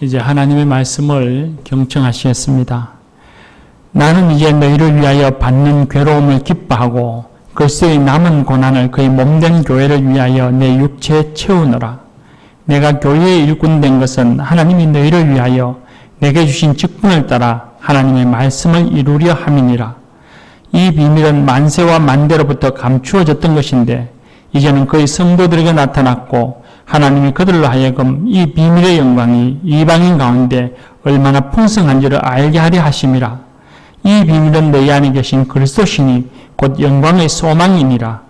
이제 하나님의 말씀을 경청하시겠습니다. 나는 이제 너희를 위하여 받는 괴로움을 기뻐하고 글쎄의 남은 고난을 그의 몸된 교회를 위하여 내 육체에 채우노라. 내가 교회의 일꾼 된 것은 하나님이 너희를 위하여 내게 주신 직분을 따라 하나님의 말씀을 이루려 함이니라. 이 비밀은 만세와 만대로부터 감추어졌던 것인데 이제는 그의 성도들에게 나타났고 하나님이 그들로 하여금 이 비밀의 영광이 이방인 가운데 얼마나 풍성한지를 알게 하려 하심이라. 이 비밀은 너희 안에 계신 그리스도시니 곧 영광의 소망이니라.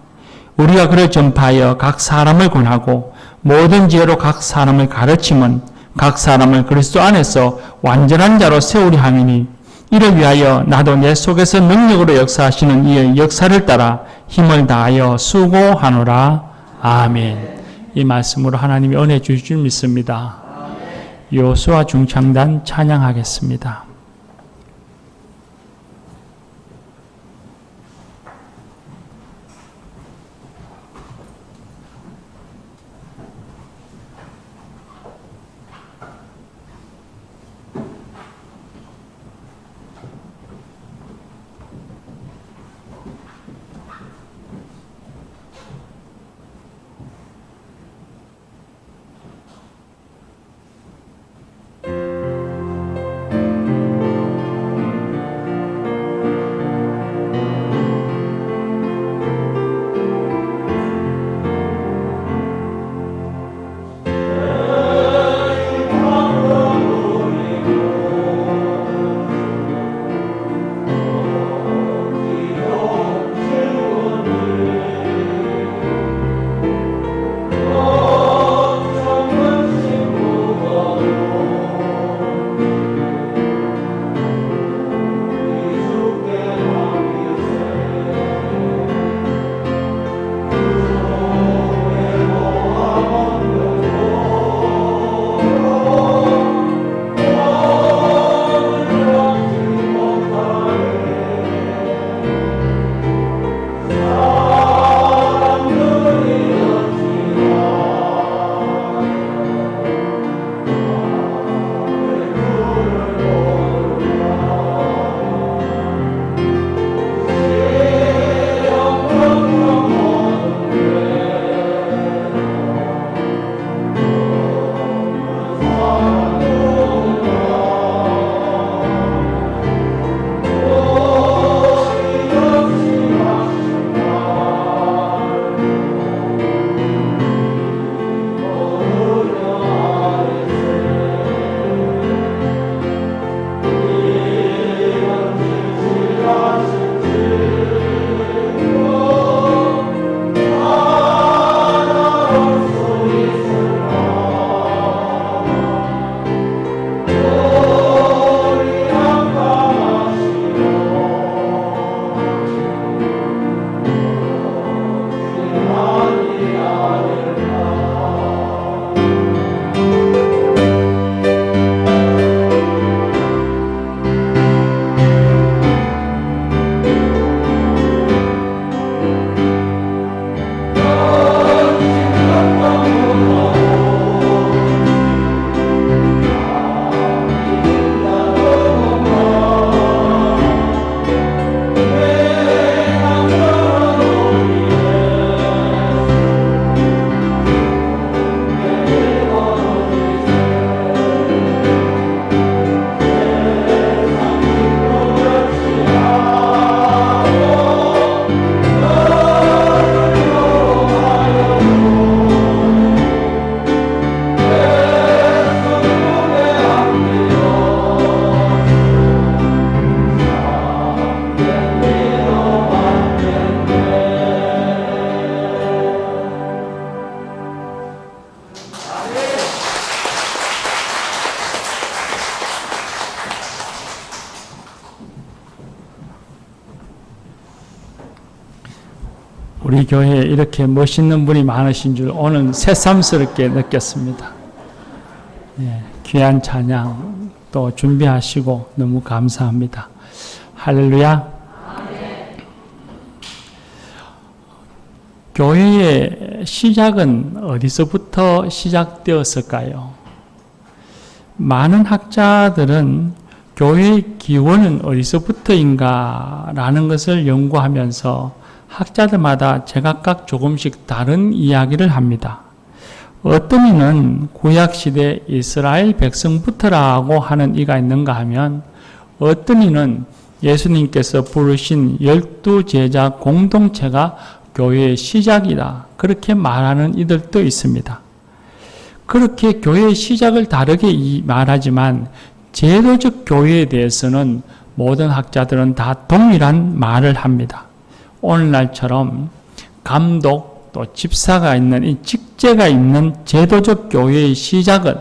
우리가 그를 전파하여 각 사람을 권하고 모든 지혜로 각 사람을 가르침은 각 사람을 그리스도 안에서 완전한 자로 세우려 함이니 이를 위하여 나도 내 속에서 능력으로 역사하시는 이의 역사를 따라 힘을 다하여 수고하노라. 아멘. 이 말씀으로 하나님이 은혜 주실 줄 믿습니다. 여호수아 중창단 찬양하겠습니다. 우리 교회에 이렇게 멋있는 분이 많으신 줄 오늘 새삼스럽게 느꼈습니다. 예, 귀한 찬양 또 준비하시고 너무 감사합니다. 할렐루야. 교회의 시작은 어디서부터 시작되었을까요? 많은 학자들은 교회의 기원은 어디서부터인가 라는 것을 연구하면서 학자들마다 제각각 조금씩 다른 이야기를 합니다. 어떤 이는 구약시대 이스라엘 백성부터라고 하는 이가 있는가 하면, 어떤 이는 예수님께서 부르신 12제자 공동체가 교회의 시작이다, 그렇게 말하는 이들도 있습니다. 그렇게 교회의 시작을 다르게 말하지만 제도적 교회에 대해서는 모든 학자들은 다 동일한 말을 합니다. 오늘날처럼 감독 또 집사가 있는, 이 직제가 있는 제도적 교회의 시작은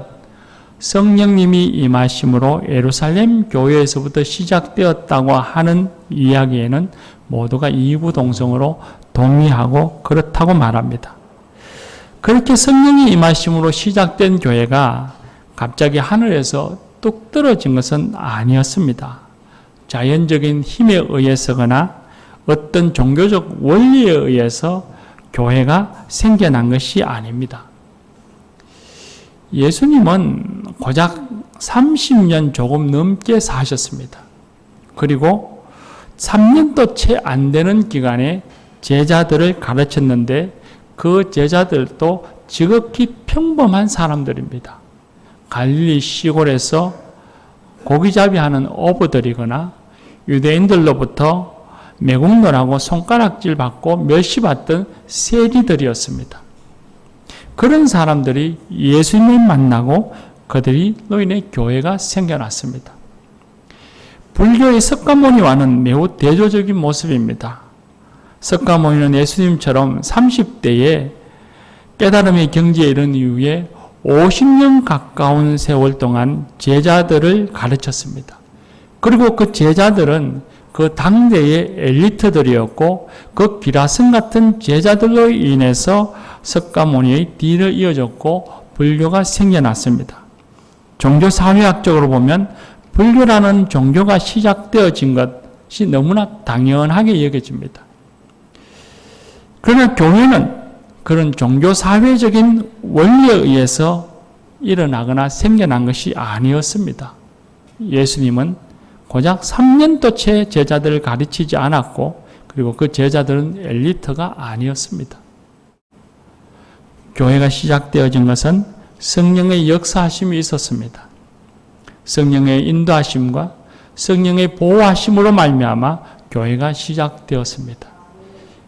성령님이 임하심으로 예루살렘 교회에서부터 시작되었다고 하는 이야기에는 모두가 이구동성으로 동의하고 그렇다고 말합니다. 그렇게 성령이 임하심으로 시작된 교회가 갑자기 하늘에서 뚝 떨어진 것은 아니었습니다. 자연적인 힘에 의해서거나 어떤 종교적 원리에 의해서 교회가 생겨난 것이 아닙니다. 예수님은 고작 30년 조금 넘게 사셨습니다. 그리고 3년도 채 안 되는 기간에 제자들을 가르쳤는데 그 제자들도 지극히 평범한 사람들입니다. 갈릴리 시골에서 고기잡이하는 어부들이거나 유대인들로부터 매국노라고 손가락질 받고 멸시받던 세리들이었습니다. 그런 사람들이 예수님을 만나고 그들로 인해 교회가 생겨났습니다. 불교의 석가모니와는 매우 대조적인 모습입니다. 석가모니는 예수님처럼 30대에 깨달음의 경지에 이른 이후에 50년 가까운 세월 동안 제자들을 가르쳤습니다. 그리고 그 제자들은 그 당대의 엘리트들이었고 그 기라성 같은 제자들로 인해서 석가모니의 뒤를 이어졌고 불교가 생겨났습니다. 종교사회학적으로 보면 불교라는 종교가 시작되어진 것이 너무나 당연하게 여겨집니다. 그러나 교회는 그런 종교사회적인 원리에 의해서 일어나거나 생겨난 것이 아니었습니다. 예수님은 고작 3년도 채 제자들을 가르치지 않았고 그리고 그 제자들은 엘리트가 아니었습니다. 교회가 시작되어진 것은 성령의 역사하심이 있었습니다. 성령의 인도하심과 성령의 보호하심으로 말미암아 교회가 시작되었습니다.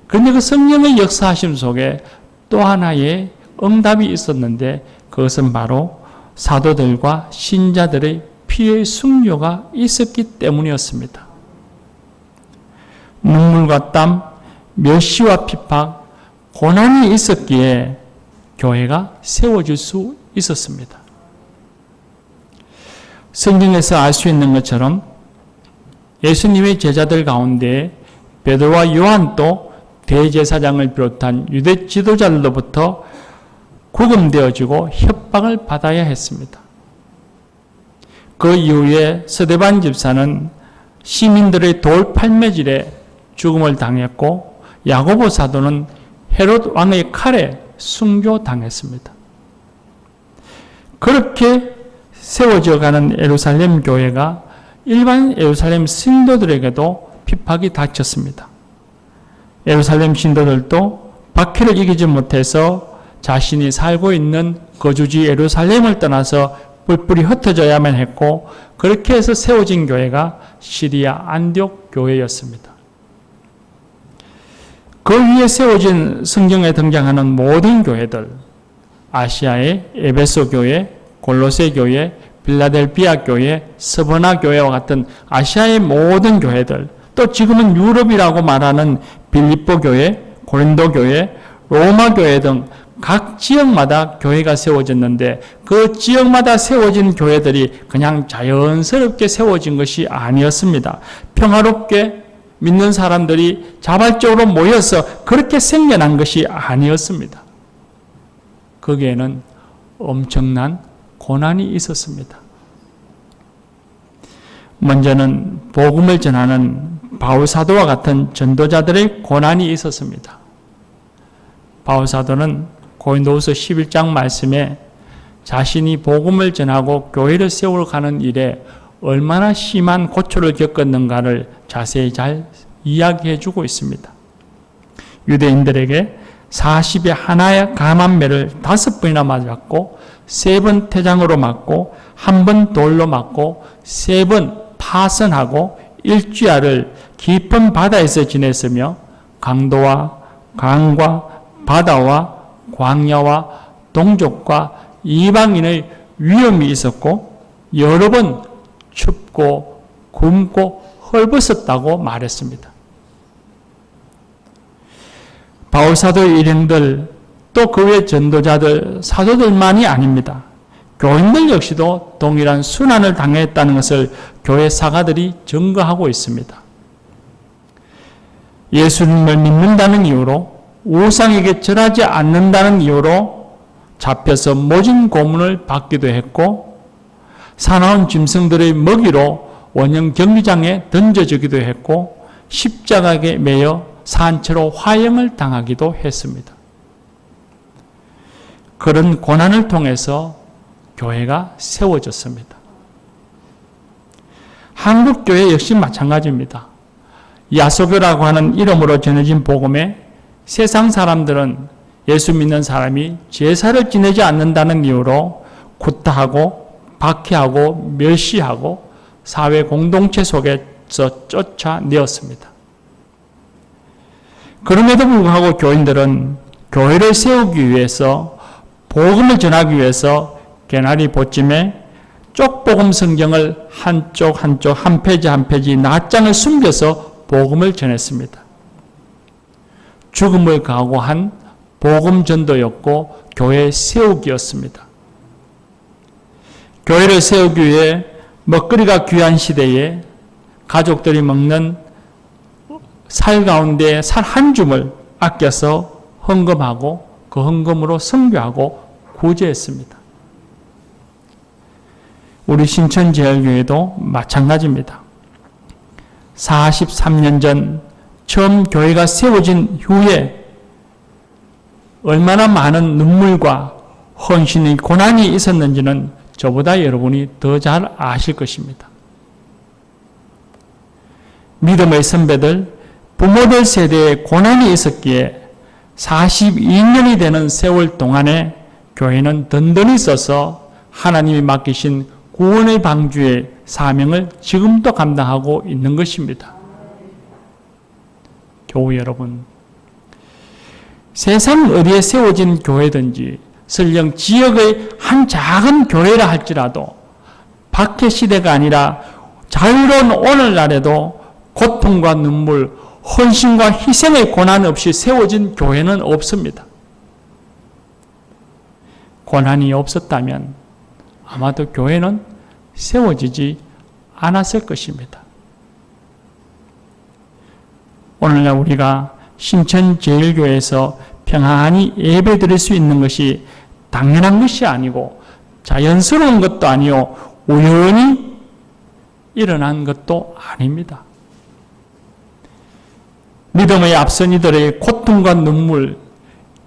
그런데 그 성령의 역사하심 속에 또 하나의 응답이 있었는데 그것은 바로 사도들과 신자들의 피의 순교가 있었기 때문이었습니다. 눈물과 땀, 멸시와 핍박, 고난이 있었기에 교회가 세워질 수 있었습니다. 성경에서 알 수 있는 것처럼 예수님의 제자들 가운데 베드로와 요한도 대제사장을 비롯한 유대 지도자들로부터 구금되어지고 협박을 받아야 했습니다. 그 이후에 스데반 집사는 시민들의 돌 팔매질에 죽음을 당했고 야고보 사도는 헤롯 왕의 칼에 순교당했습니다. 그렇게 세워져가는 예루살렘 교회가 일반 예루살렘 신도들에게도 핍박이 닥쳤습니다. 예루살렘 신도들도 박해를 이기지 못해서 자신이 살고 있는 거주지 예루살렘을 떠나서 뿔뿔이 흩어져야만 했고 그렇게 해서 세워진 교회가 시리아 안디옥 교회였습니다. 그 위에 세워진 성경에 등장하는 모든 교회들, 아시아의 에베소 교회, 골로새 교회, 빌라델비아 교회, 스버나 교회와 같은 아시아의 모든 교회들, 또 지금은 유럽이라고 말하는 빌립보 교회, 고린도 교회, 로마 교회 등 각 지역마다 교회가 세워졌는데 그 지역마다 세워진 교회들이 그냥 자연스럽게 세워진 것이 아니었습니다. 평화롭게 믿는 사람들이 자발적으로 모여서 그렇게 생겨난 것이 아니었습니다. 거기에는 엄청난 고난이 있었습니다. 먼저는 복음을 전하는 바울사도와 같은 전도자들의 고난이 있었습니다. 바울사도는 고린도후서 11장 말씀에 자신이 복음을 전하고 교회를 세워가는 일에 얼마나 심한 고초를 겪었는가를 자세히 잘 이야기해 주고 있습니다. 유대인들에게 40에 하나의 감한매를 5번이나 맞았고 3번 태장으로 맞고 1번 돌로 맞고 3번 파선하고 일주야를 깊은 바다에서 지냈으며 강도와 강과 바다와 광야와 동족과 이방인의 위험이 있었고 여러 번 춥고 굶고 헐벗었다고 말했습니다. 바울사도의 일행들 또 그 외 전도자들, 사도들만이 아닙니다. 교인들 역시도 동일한 순환을 당했다는 것을 교회 사가들이 증거하고 있습니다. 예수님을 믿는다는 이유로 우상에게 절하지 않는다는 이유로 잡혀서 모진 고문을 받기도 했고 사나운 짐승들의 먹이로 원형 경기장에 던져지기도 했고 십자가에 매여 산채로 화형을 당하기도 했습니다. 그런 고난을 통해서 교회가 세워졌습니다. 한국교회 역시 마찬가지입니다. 야소교라고 하는 이름으로 전해진 복음에 세상 사람들은 예수 믿는 사람이 제사를 지내지 않는다는 이유로 구타하고 박해하고 멸시하고 사회 공동체 속에서 쫓아내었습니다. 그럼에도 불구하고 교인들은 교회를 세우기 위해서 복음을 전하기 위해서 개나리 보찜에 쪽복음 성경을 한쪽 한 페이지 한 페이지 낱장을 숨겨서 복음을 전했습니다. 죽음을 각오한 복음 전도였고 교회 세우기였습니다. 교회를 세우기 위해 먹거리가 귀한 시대에 가족들이 먹는 살 가운데 살 한 줌을 아껴서 헌금하고 그 헌금으로 선교하고 구제했습니다. 우리 신천제일교회도 마찬가지입니다. 43년 전 처음 교회가 세워진 후에 얼마나 많은 눈물과 헌신의 고난이 있었는지는 저보다 여러분이 더 잘 아실 것입니다. 믿음의 선배들, 부모들 세대에 고난이 있었기에 42년이 되는 세월 동안에 교회는 든든히 서서 하나님이 맡기신 구원의 방주의 사명을 지금도 감당하고 있는 것입니다. 교우 여러분, 세상 어디에 세워진 교회든지 설령 지역의 한 작은 교회라 할지라도 박해 시대가 아니라 자유로운 오늘날에도 고통과 눈물, 헌신과 희생의 고난 없이 세워진 교회는 없습니다. 고난이 없었다면 아마도 교회는 세워지지 않았을 것입니다. 오늘날 우리가 신천제일교회에서 평안히 예배드릴 수 있는 것이 당연한 것이 아니고 자연스러운 것도 아니요 우연히 일어난 것도 아닙니다. 믿음의 앞선 이들의 고통과 눈물,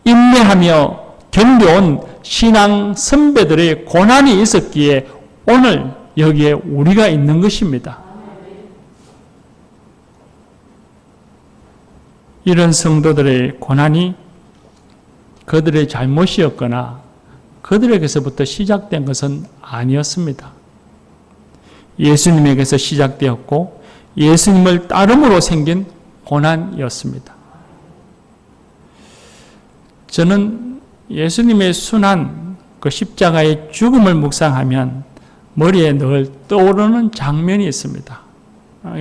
인내하며 견뎌온 신앙 선배들의 고난이 있었기에 오늘 여기에 우리가 있는 것입니다. 이런 성도들의 고난이 그들의 잘못이었거나 그들에게서부터 시작된 것은 아니었습니다. 예수님에게서 시작되었고 예수님을 따름으로 생긴 고난이었습니다. 저는 예수님의 순환, 그 십자가의 죽음을 묵상하면 머리에 늘 떠오르는 장면이 있습니다.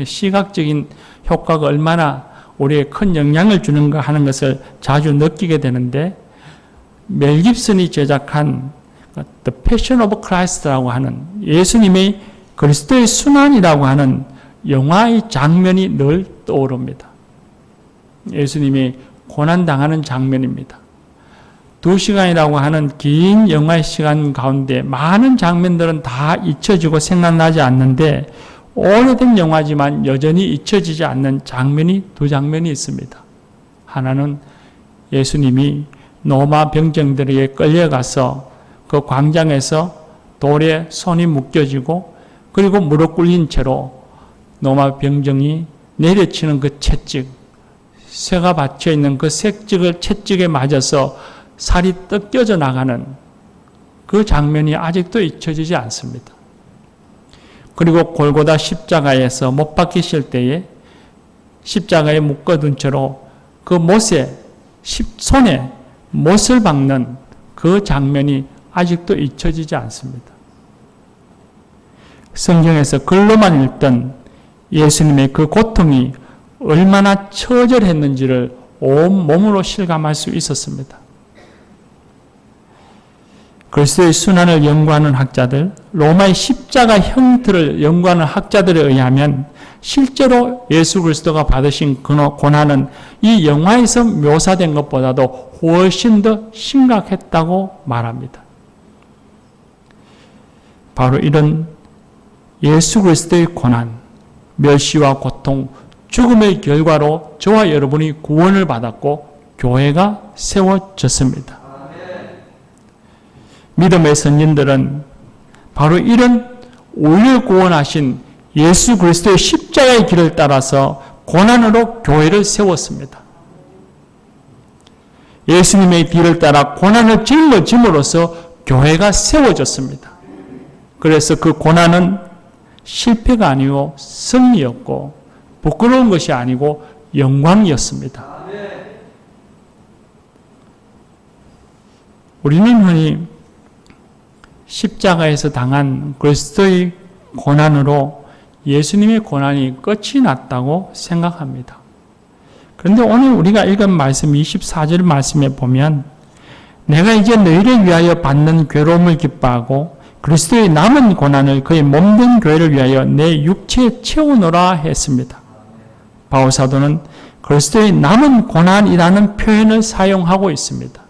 시각적인 효과가 얼마나 우리에 큰 영향을 주는가 하는 것을 자주 느끼게 되는데 멜 깁슨이 제작한 The Passion of Christ라고 하는 예수님의 그리스도의 순환이라고 하는 영화의 장면이 늘 떠오릅니다. 예수님이 고난당하는 장면입니다. 2시간이라고 하는 긴 영화의 시간 가운데 많은 장면들은 다 잊혀지고 생각나지 않는데 오래된 영화지만 여전히 잊혀지지 않는 장면이 2장면이 있습니다. 하나는 예수님이 로마 병정들에게 끌려가서 그 광장에서 돌에 손이 묶여지고 그리고 무릎 꿇린 채로 노마 병정이 내려치는 그 채찍, 쇠가 받쳐 있는 그 채찍에 맞아서 살이 뜯겨져 나가는 그 장면이 아직도 잊혀지지 않습니다. 그리고 골고다 십자가에서 못 박히실 때에 십자가에 묶어둔 채로 그 손에 못을 박는 그 장면이 아직도 잊혀지지 않습니다. 성경에서 글로만 읽던 예수님의 그 고통이 얼마나 처절했는지를 온 몸으로 실감할 수 있었습니다. 그리스도의 순환을 연구하는 학자들, 로마의 십자가 형틀을 연구하는 학자들에 의하면 실제로 예수 그리스도가 받으신 그 고난은 이 영화에서 묘사된 것보다도 훨씬 더 심각했다고 말합니다. 바로 이런 예수 그리스도의 고난, 멸시와 고통, 죽음의 결과로 저와 여러분이 구원을 받았고 교회가 세워졌습니다. 믿음의 선진들은 바로 이런 우리를 구원하신 예수 그리스도의 십자가의 길을 따라서 고난으로 교회를 세웠습니다. 예수님의 길을 따라 고난을 짊어짐으로써 교회가 세워졌습니다. 그래서 그 고난은 실패가 아니고 승리였고 부끄러운 것이 아니고 영광이었습니다. 우리는 흔히 십자가에서 당한 그리스도의 고난으로 예수님의 고난이 끝이 났다고 생각합니다. 그런데 오늘 우리가 읽은 말씀 24절 말씀에 보면 내가 이제 너희를 위하여 받는 괴로움을 기뻐하고 그리스도의 남은 고난을 그의 몸된 교회를 위하여 내 육체에 채우노라 했습니다. 바울 사도는 그리스도의 남은 고난이라는 표현을 사용하고 있습니다.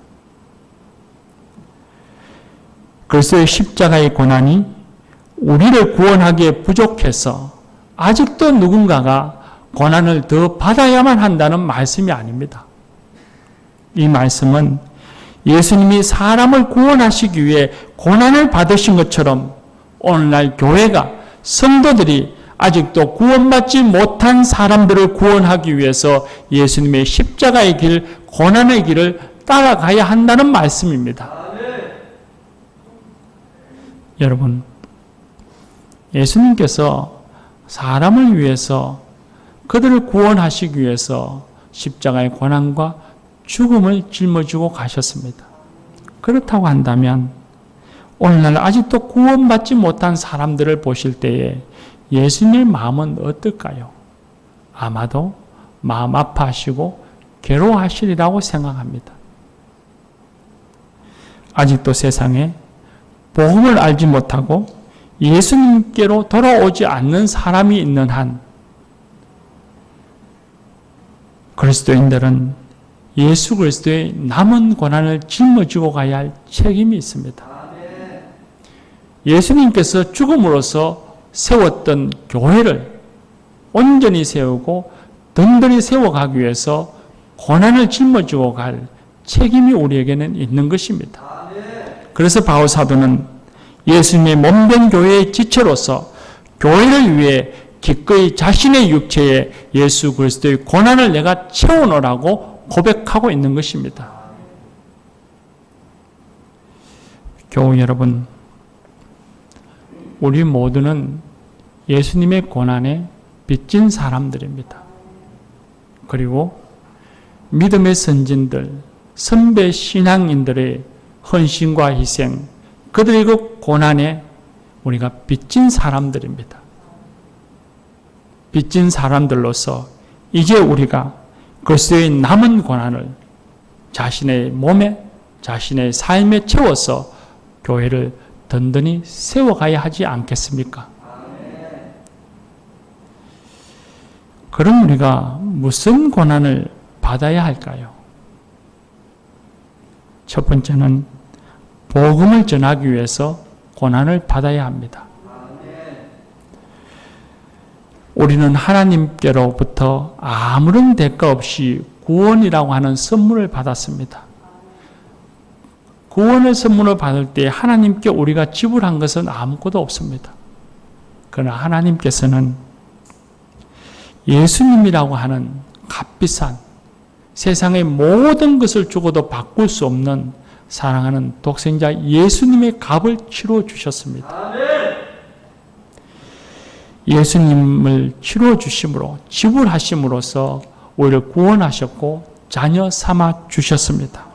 그리스도의 십자가의 고난이 우리를 구원하기에 부족해서 아직도 누군가가 고난을 더 받아야만 한다는 말씀이 아닙니다. 이 말씀은 예수님이 사람을 구원하시기 위해 고난을 받으신 것처럼 오늘날 교회가 성도들이 아직도 구원받지 못한 사람들을 구원하기 위해서 예수님의 십자가의 길, 고난의 길을 따라가야 한다는 말씀입니다. 여러분, 예수님께서 사람을 위해서 그들을 구원하시기 위해서 십자가의 고난과 죽음을 짊어지고 가셨습니다. 그렇다고 한다면 오늘날 아직도 구원받지 못한 사람들을 보실 때에 예수님의 마음은 어떨까요? 아마도 마음 아파하시고 괴로워하시리라고 생각합니다. 아직도 세상에 복음을 알지 못하고 예수님께로 돌아오지 않는 사람이 있는 한 그리스도인들은 예수 그리스도의 남은 고난을 짊어지고 가야 할 책임이 있습니다. 예수님께서 죽음으로써 세웠던 교회를 온전히 세우고 든든히 세워가기 위해서 고난을 짊어지고 갈 책임이 우리에게는 있는 것입니다. 그래서 바울 사도는 예수님의 몸된 교회의 지체로서 교회를 위해 기꺼이 자신의 육체에 예수 그리스도의 고난을 내가 채워놓으라고 고백하고 있는 것입니다. 교우 여러분, 우리 모두는 예수님의 고난에 빚진 사람들입니다. 그리고 믿음의 선진들, 선배 신앙인들의 헌신과 희생, 그들의 그 고난에 우리가 빚진 사람들입니다. 빚진 사람들로서 이제 우리가 그리스도의 남은 고난을 자신의 몸에, 자신의 삶에 채워서 교회를 든든히 세워가야 하지 않겠습니까? 그럼 우리가 무슨 고난을 받아야 할까요? 첫 번째는 복음을 전하기 위해서 고난을 받아야 합니다. 우리는 하나님께로부터 아무런 대가 없이 구원이라고 하는 선물을 받았습니다. 구원의 선물을 받을 때 하나님께 우리가 지불한 것은 아무것도 없습니다. 그러나 하나님께서는 예수님이라고 하는 값비싼 세상의 모든 것을 주고도 바꿀 수 없는 사랑하는 독생자 예수님의 값을 치러 주셨습니다. 예수님을 치러 주심으로 지불하심으로써 우리를 구원하셨고 자녀 삼아 주셨습니다.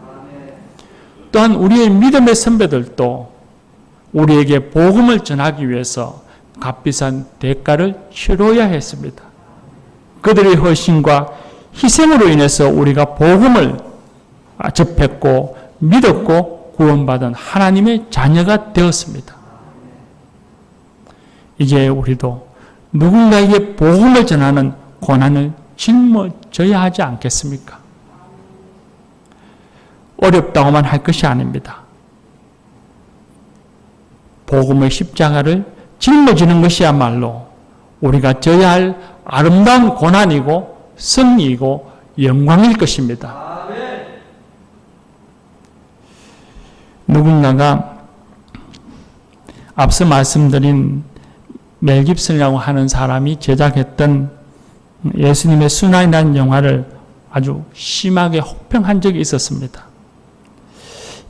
또한 우리의 믿음의 선배들도 우리에게 복음을 전하기 위해서 값비싼 대가를 치러야 했습니다. 그들의 헌신과 희생으로 인해서 우리가 복음을 접했고 믿었고 구원받은 하나님의 자녀가 되었습니다. 이제 우리도 누군가에게 복음을 전하는 고난을 짊어져야 하지 않겠습니까? 어렵다고만 할 것이 아닙니다. 복음의 십자가를 짊어지는 것이야말로 우리가 져야 할 아름다운 고난이고 승리이고 영광일 것입니다. 누군가가 앞서 말씀드린 멜 깁슨이라고 하는 사람이 제작했던 예수님의 순환이라는 영화를 아주 심하게 혹평한 적이 있었습니다.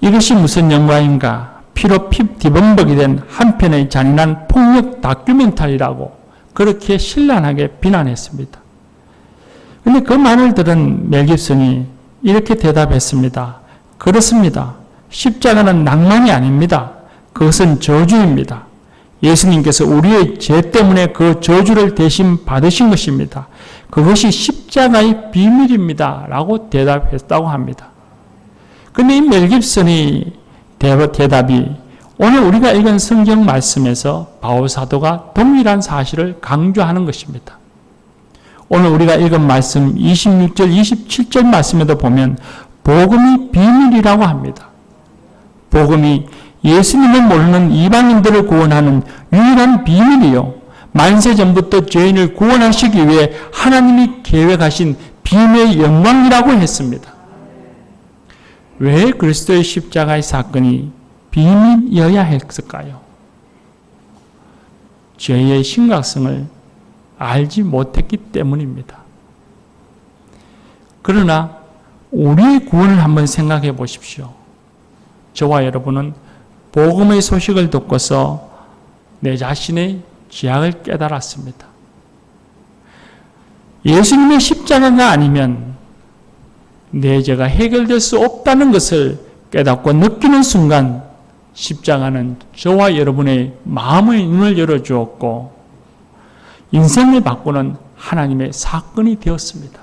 이것이 무슨 영화인가? 피로 뒤범벅이 된 한편의 잔인한 폭력 다큐멘터리라고 그렇게 신랄하게 비난했습니다. 그런데 그 말을 들은 멜 깁슨이 이렇게 대답했습니다. 그렇습니다. 십자가는 낭만이 아닙니다. 그것은 저주입니다. 예수님께서 우리의 죄 때문에 그 저주를 대신 받으신 것입니다. 그것이 십자가의 비밀입니다. 라고 대답했다고 합니다. 그런데 이 멜 깁슨의 대답이 오늘 우리가 읽은 성경 말씀에서 바울 사도가 동일한 사실을 강조하는 것입니다. 오늘 우리가 읽은 말씀 26절, 27절 말씀에도 보면 복음이 비밀이라고 합니다. 복음이 예수님을 모르는 이방인들을 구원하는 유일한 비밀이요. 만세 전부터 죄인을 구원하시기 위해 하나님이 계획하신 비밀의 영광이라고 했습니다. 왜 그리스도의 십자가의 사건이 비밀이어야 했을까요? 죄의 심각성을 알지 못했기 때문입니다. 그러나 우리의 구원을 한번 생각해 보십시오. 저와 여러분은 복음의 소식을 듣고서 내 자신의 죄악을 깨달았습니다. 예수님의 십자가가 아니면 내 죄가 해결될 수 없다는 것을 깨닫고 느끼는 순간 십자가는 저와 여러분의 마음의 눈을 열어주었고 인생을 바꾸는 하나님의 사건이 되었습니다.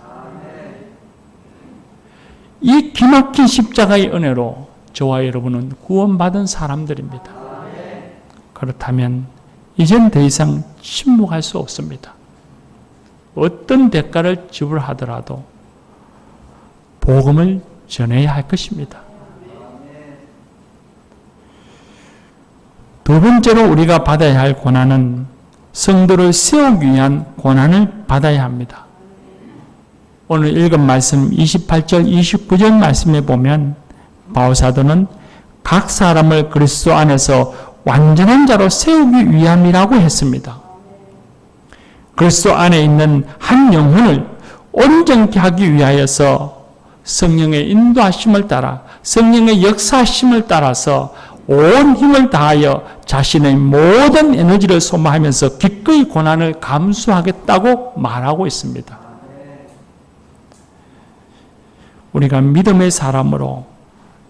이 기막힌 십자가의 은혜로 저와 여러분은 구원받은 사람들입니다. 그렇다면 이젠 더 이상 침묵할 수 없습니다. 어떤 대가를 지불하더라도 복음을 전해야 할 것입니다. 두 번째로 우리가 받아야 할 고난은 성도를 세우기 위한 고난을 받아야 합니다. 오늘 읽은 말씀 28절, 29절 말씀에 보면 바울 사도는 각 사람을 그리스도 안에서 완전한 자로 세우기 위함이라고 했습니다. 그리스도 안에 있는 한 영혼을 온전케 하기 위하여서 성령의 인도하심을 따라 성령의 역사하심을 따라서 온 힘을 다하여 자신의 모든 에너지를 소모하면서 기꺼이 고난을 감수하겠다고 말하고 있습니다. 우리가 믿음의 사람으로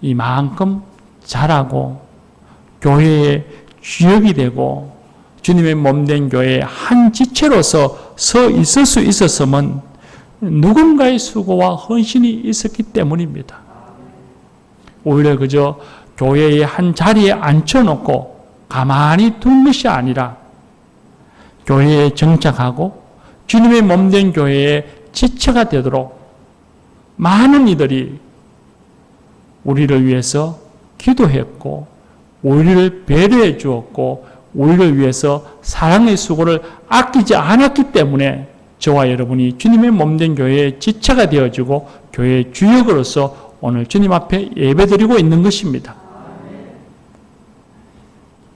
이만큼 자라고 교회의 주역이 되고 주님의 몸된 교회의 한 지체로서 서 있을 수 있었음은 누군가의 수고와 헌신이 있었기 때문입니다. 오히려 그저 교회의 한 자리에 앉혀놓고 가만히 둔 것이 아니라 교회에 정착하고 주님의 몸된 교회의 지체가 되도록 많은 이들이 우리를 위해서 기도했고 우리를 배려해 주었고 우리를 위해서 사랑의 수고를 아끼지 않았기 때문에 저와 여러분이 주님의 몸된 교회의 지체가 되어지고 교회의 주역으로서 오늘 주님 앞에 예배드리고 있는 것입니다.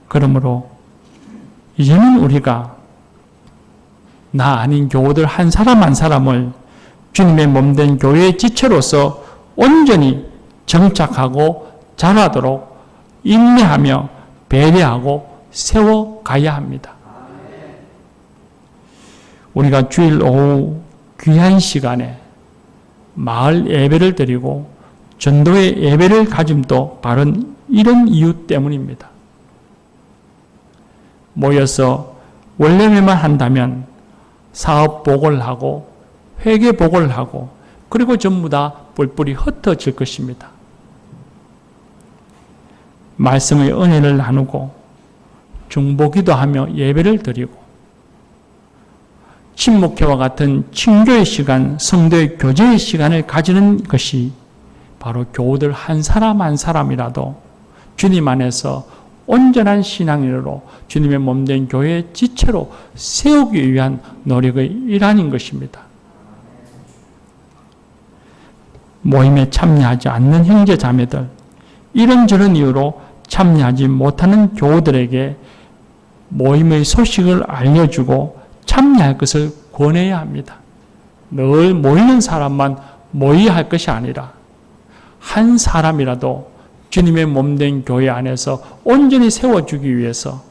그러므로 이제는 우리가 나 아닌 교우들 한 사람 한 사람을 주님의 몸된 교회의 지체로서 온전히 정착하고 자라도록 인내하며 배려하고 세워가야 합니다. 우리가 주일 오후 귀한 시간에 마을 예배를 드리고 전도의 예배를 가짐도 바로 이런 이유 때문입니다. 모여서 원래만 한다면 사업 보고를 하고 회계 보고를 하고 그리고 전부 다 뿔뿔이 흩어질 것입니다. 말씀의 은혜를 나누고 중보기도 하며 예배를 드리고 친목회와 같은 친교의 시간, 성도의 교제의 시간을 가지는 것이 바로 교우들 한 사람 한 사람이라도 주님 안에서 온전한 신앙인으로 주님의 몸된 교회의 지체로 세우기 위한 노력의 일환인 것입니다. 모임에 참여하지 않는 형제 자매들, 이런저런 이유로 참여하지 못하는 교우들에게 모임의 소식을 알려주고 참여할 것을 권해야 합니다. 늘 모이는 사람만 모여야 할 것이 아니라 한 사람이라도 주님의 몸된 교회 안에서 온전히 세워주기 위해서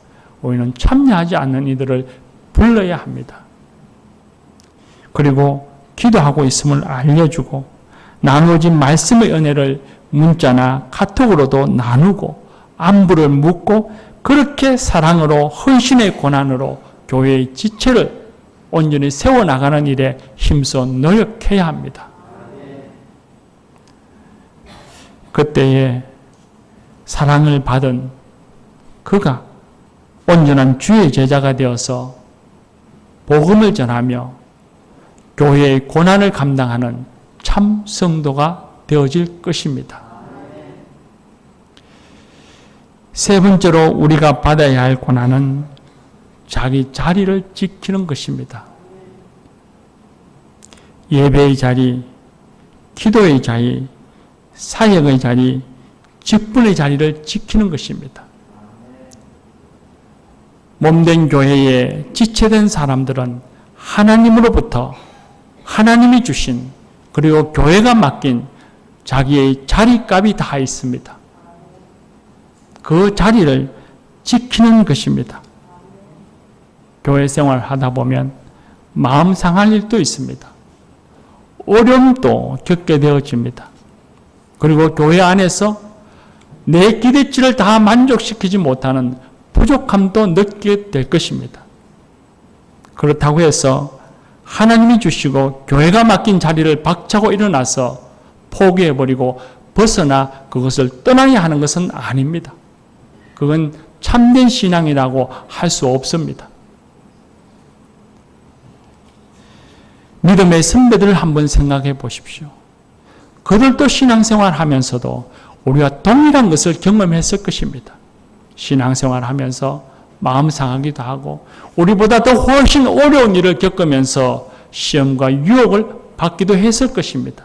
우리는 참여하지 않는 이들을 불러야 합니다. 그리고 기도하고 있음을 알려주고 나누어진 말씀의 은혜를 문자나 카톡으로도 나누고 안부를 묻고 그렇게 사랑으로 헌신의 고난으로 교회의 지체를 온전히 세워나가는 일에 힘써 노력해야 합니다. 그때에 사랑을 받은 그가 온전한 주의 제자가 되어서 복음을 전하며 교회의 고난을 감당하는 참 성도가 되어질 것입니다. 세 번째로 우리가 받아야 할 고난은 자기 자리를 지키는 것입니다. 예배의 자리, 기도의 자리, 사역의 자리, 직분의 자리를 지키는 것입니다. 몸된 교회에 지체된 사람들은 하나님으로부터 하나님이 주신 그리고 교회가 맡긴 자기의 자리값이 다 있습니다. 그 자리를 지키는 것입니다. 교회 생활 하다 보면 마음 상할 일도 있습니다. 어려움도 겪게 되어집니다. 그리고 교회 안에서 내 기대치를 다 만족시키지 못하는 부족함도 느끼게 될 것입니다. 그렇다고 해서 하나님이 주시고 교회가 맡긴 자리를 박차고 일어나서 포기해버리고 벗어나 그것을 떠나야 하는 것은 아닙니다. 그건 참된 신앙이라고 할 수 없습니다. 믿음의 선배들을 한번 생각해 보십시오. 그들도 신앙생활 하면서도 우리와 동일한 것을 경험했을 것입니다. 신앙생활 하면서 마음 상하기도 하고 우리보다 더 훨씬 어려운 일을 겪으면서 시험과 유혹을 받기도 했을 것입니다.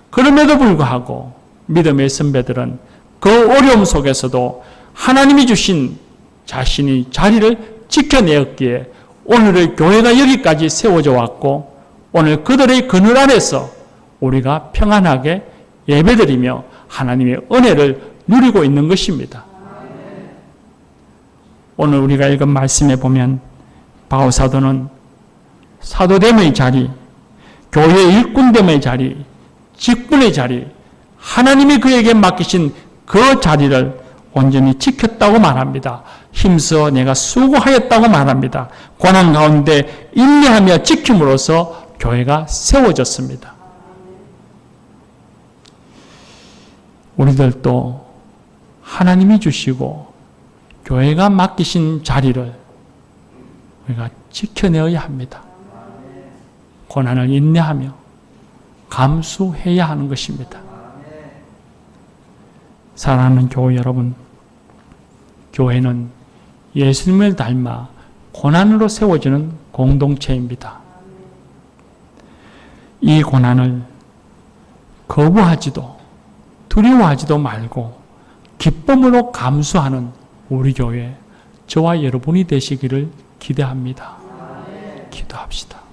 그럼에도 불구하고 믿음의 선배들은 그 어려움 속에서도 하나님이 주신 자신의 자리를 지켜내었기에 오늘의 교회가 여기까지 세워져 왔고 오늘 그들의 그늘 아래서 우리가 평안하게 예배드리며 하나님의 은혜를 누리고 있는 것입니다. 오늘 우리가 읽은 말씀에 보면 바울사도는 사도됨의 자리, 교회의 일꾼됨의 자리, 직분의 자리, 하나님이 그에게 맡기신 그 자리를 온전히 지켰다고 말합니다. 힘써 내가 수고하였다고 말합니다. 고난 가운데 인내하며 지킴으로써 교회가 세워졌습니다. 우리들도 하나님이 주시고 교회가 맡기신 자리를 우리가 지켜내어야 합니다. 고난을 인내하며 감수해야 하는 것입니다. 사랑하는 교회 여러분, 교회는 예수님을 닮아 고난으로 세워지는 공동체입니다. 이 고난을 거부하지도 두려워하지도 말고 기쁨으로 감수하는 우리 교회, 저와 여러분이 되시기를 기대합니다. 기도합시다.